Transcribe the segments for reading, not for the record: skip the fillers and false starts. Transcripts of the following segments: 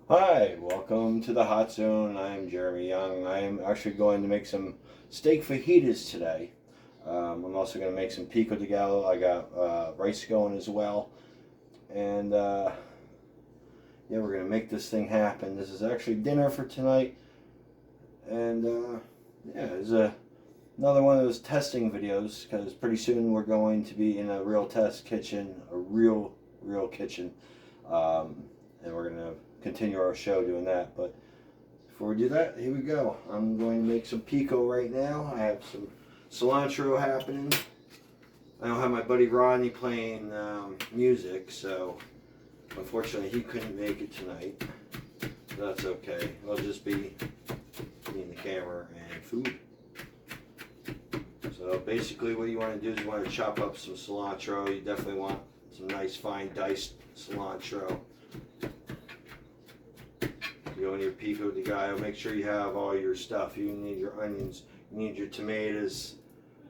Hi, welcome to the Hot Zone. I'm Jeremy Young. I'm actually going to make some steak fajitas today. I'm also going to make some Pico de Gallo. I got rice going as well. And yeah, we're going to make this thing happen. This is actually dinner for tonight. And yeah, it's another one of those testing videos because pretty soon we're going to be in a real test kitchen, a real kitchen. And we're going to continue our show doing that. But before we do that, here we go. I'm going to make some pico right now. I have some cilantro happening. I don't have my buddy Rodney playing music, so unfortunately he couldn't make it tonight. That's okay. It'll just be me and the camera and food. So basically what you want to do is you want to chop up some cilantro. You definitely want some nice fine diced cilantro. You go in your pico de gallo, make sure you have all your stuff. You need your onions, you need your tomatoes,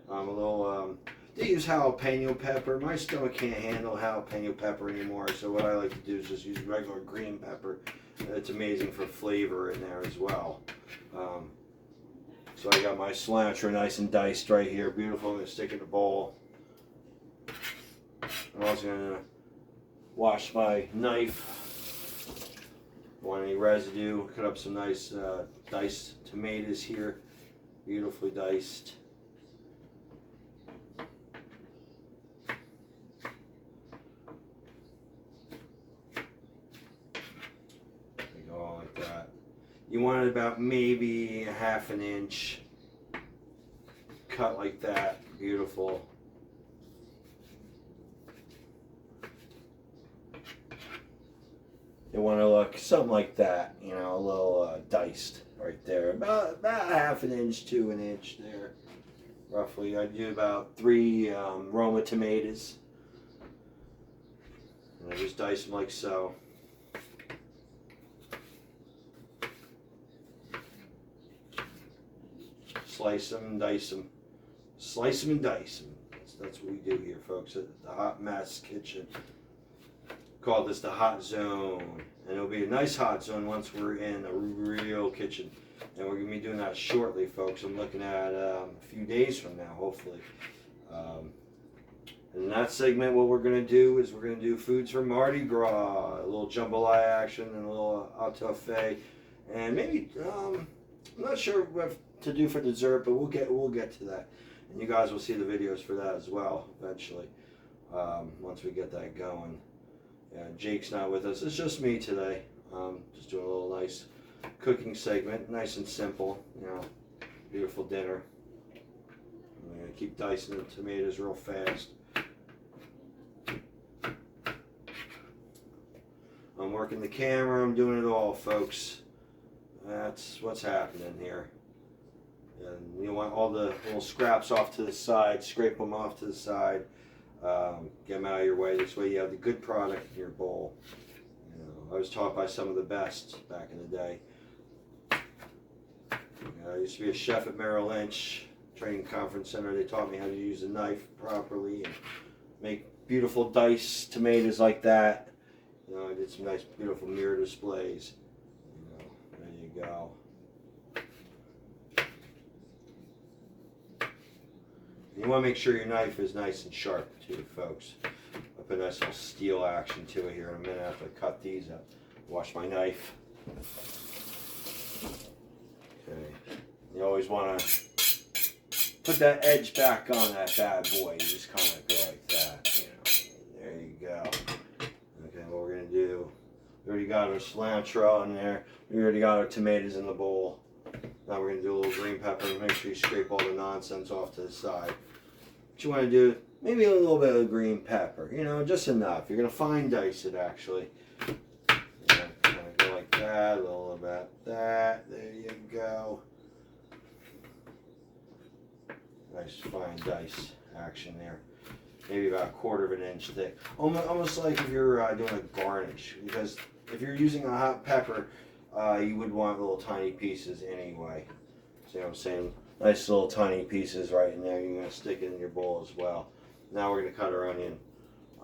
they use jalapeno pepper. My stomach can't handle jalapeno pepper anymore, so what I like to do is just use regular green pepper. It's amazing for flavor in there as well. So I got my cilantro nice and diced right here, beautiful. I'm going to stick in a bowl. I'm also going to wash my knife. Want any residue, cut up some nice diced tomatoes here, beautifully diced. They go all like that. You want it about maybe a half an inch cut like that, beautiful. You want to look something like that, you know, a little diced right there. About half an inch to an inch there, roughly. I do about 3 Roma tomatoes. And I just dice them like so. Slice them and dice them. Slice them and dice them. That's what we do here, folks, at the Hot Mess Kitchen. Call this the hot zone, and it'll be a nice hot zone once we're in a real kitchen, and we're gonna be doing that shortly, folks. I'm looking at a few days from now, hopefully. In that segment, what we're gonna do is we're gonna do foods for Mardi Gras, a little jambalaya action and a little etouffee, and maybe I'm not sure what to do for dessert, but we'll get to that, and you guys will see the videos for that as well eventually once we get that going. Yeah, Jake's not with us. It's just me today. Just doing a little nice cooking segment, nice and simple. You know, beautiful dinner. I'm gonna keep dicing the tomatoes real fast. I'm working the camera. I'm doing it all, folks. That's what's happening here. And you want all the little scraps off to the side. Scrape them off to the side. Get them out of your way. This way you have the good product in your bowl. You know, I was taught by some of the best back in the day. I used to be a chef at Merrill Lynch Training Conference Center. They taught me how to use a knife properly and make beautiful diced tomatoes like that. You know, I did some nice, beautiful mirror displays. You know, there you go. You want to make sure your knife is nice and sharp too, folks. I put a nice little steel action to it here in a minute after I cut these up. Wash my knife. Okay. You always want to put that edge back on that bad boy. You just kind of go like that. You know. There you go. Okay, what we're going to do, we already got our cilantro in there. We already got our tomatoes in the bowl. Now we're going to do a little green pepper and make sure you scrape all the nonsense off to the side. What you want to do, maybe a little bit of green pepper, you know, just enough. You're going to fine dice it actually. Kind of go like that, a little about that. There you go. Nice fine dice action there. Maybe about 1/4 of an inch thick. Almost like if you're doing a garnish, because if you're using a hot pepper, you would want little tiny pieces anyway. See what I'm saying? Nice little tiny pieces right in there. You're going to stick it in your bowl as well. Now we're going to cut our onion.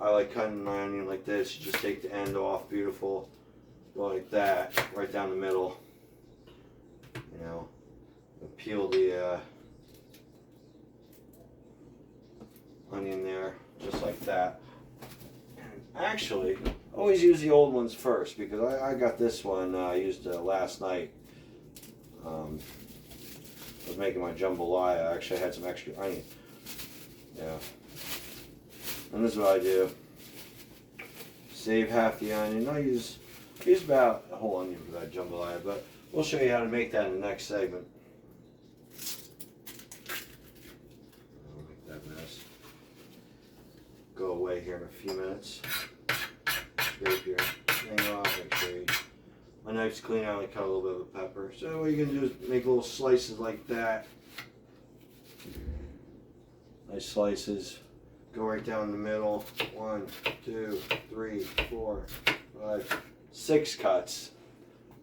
I like cutting my onion like this. You just take the end off, beautiful. go like that, right down the middle. You know, and peel the onion there, just like that. And actually, always use the old ones first, because I got this one I used last night. I was making my jambalaya. I actually had some extra onion. Yeah. And this is what I do. Save half the onion. I use about a whole onion for that jambalaya, but we'll show you how to make that in the next segment. I'll make that mess go away here in a few minutes. Scrape here. Hang on, make sure my knife's clean. I only cut a little bit of pepper. So what you're gonna do is make little slices like that. Nice slices. Go right down the middle. 1, 2, 3, 4, 5, 6 cuts.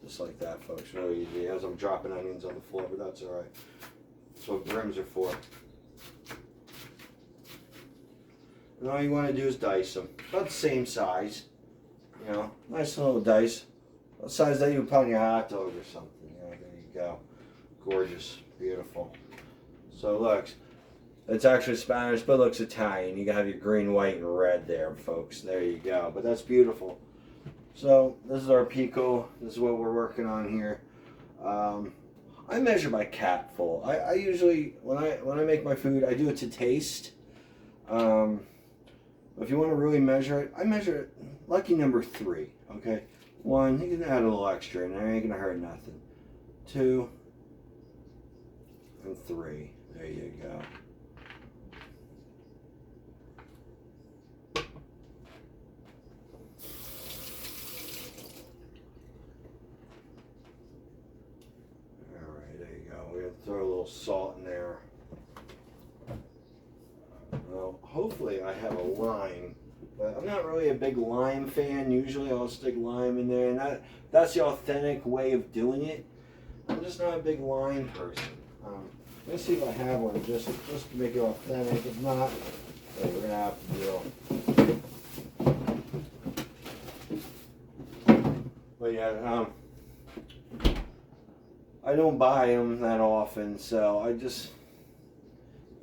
Just like that, folks. Really easy. As I'm dropping onions on the floor, but that's all right. That's what brims are for. And all you want to do is dice them. About the same size. You know, nice little dice. What size that you would put on your hot dog or something. You know, there you go. Gorgeous. Beautiful. So it looks. It's actually Spanish, but it looks Italian. You have your green, white, and red there, folks. There you go. But that's beautiful. So this is our pico. This is what we're working on here. I measure my capful. I usually when I make my food, I do it to taste. If you want to really measure it, I measure it lucky number 3. Okay, 1. You can add a little extra, and it ain't gonna hurt nothing. 2 and 3. There you go. Throw a little salt in there. Well, hopefully I have a lime, but I'm not really a big lime fan. Usually I'll stick lime in there, and that's the authentic way of doing it. I'm just not a big lime person. Let's see if I have one just to make it authentic. If not, then we're gonna have to deal. But yeah, I don't buy them that often, so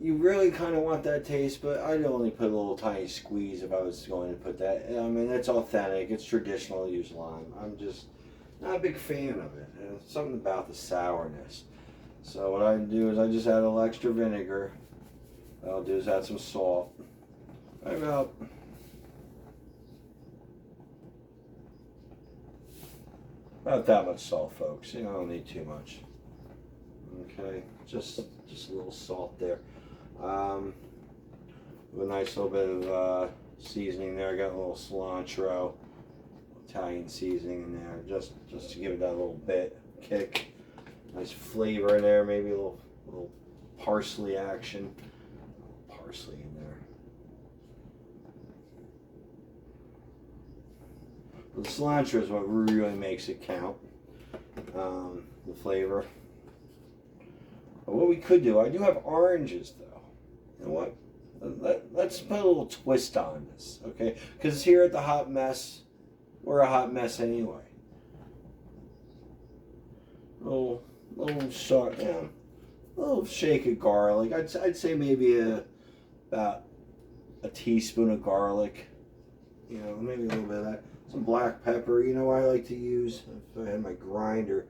you really kind of want that taste, but I'd only put a little tiny squeeze if I was going to put that. I mean, it's authentic, it's traditional to use lime. I'm just not a big fan of it. And it's something about the sourness. So what I do is I just add a little extra vinegar. What I'll do is add some salt. About that much salt, folks. You don't need too much. Okay, just a little salt there. With a nice little bit of seasoning there. I got a little cilantro, Italian seasoning in there, just to give it that little bit kick. Nice flavor in there. Maybe a little parsley action. Parsley in there. The cilantro is what really makes it count, the flavor. But what we could do, I do have oranges though. You know what? Let's put a little twist on this, okay? Because here at the Hot Mess, we're a hot mess anyway. Little shot, yeah, a little shake of garlic. I'd say maybe about a teaspoon of garlic. You know, maybe a little bit of that. Some black pepper, you know what I like to use if I had my grinder.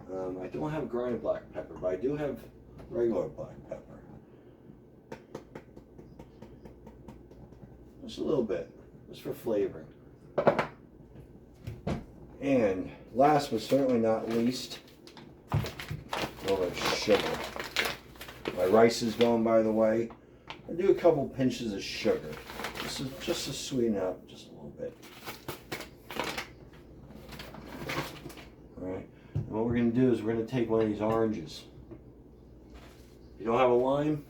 I don't have ground black pepper, but I do have regular black pepper. Just a little bit, just for flavoring. And last but certainly not least, a little bit of sugar. My rice is going, by the way. I do a couple pinches of sugar, just to sweeten it up just a little bit. Alright, and what we're going to do is we're going to take one of these oranges. If you don't have a lime,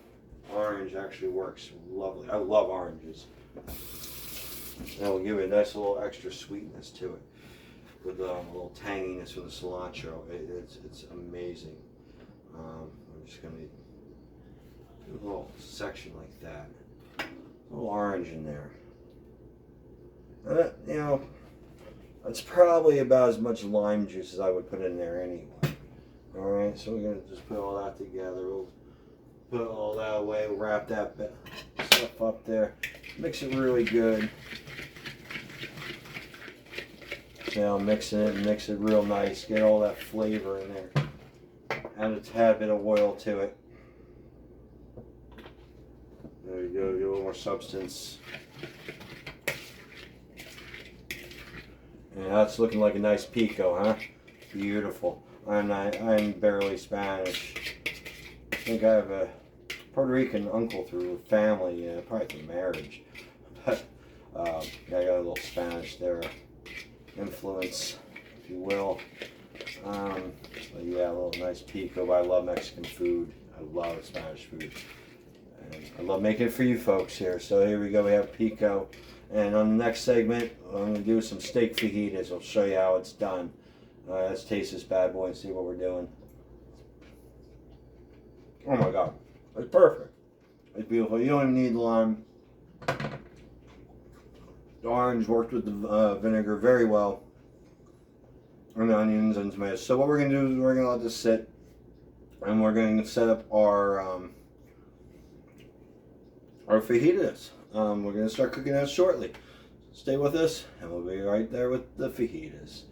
orange actually works lovely. I love oranges. And we'll give it a nice little extra sweetness to it with a little tanginess from the cilantro. It's amazing. I'm just going to do a little section like that. A little orange in there. You know, It's probably about as much lime juice as I would put in there anyway. Alright, so we're going to just put all that together. We'll put all that away, we'll wrap that stuff up there. Mix it really good. Now mixing it and mix it real nice. Get all that flavor in there. Add a tad bit of oil to it. There you go, get a little more substance. And that's looking like a nice pico, huh? Beautiful. I'm barely Spanish. I think I have a Puerto Rican uncle through family, probably through marriage. But yeah, I got a little Spanish there, influence, if you will. But yeah, a little nice pico. But I love Mexican food. I love Spanish food. And I love making it for you folks here. So here we go. We have pico. And on the next segment, I'm going to do some steak fajitas. I'll show you how it's done. Let's taste this bad boy and see what we're doing. Oh my God. It's perfect. It's beautiful. You don't even need lime. The orange worked with the vinegar very well. And the onions and tomatoes. So what we're going to do is we're going to let this sit. And we're going to set up our fajitas. We're going to start cooking that shortly. Stay with us and we'll be right there with the fajitas.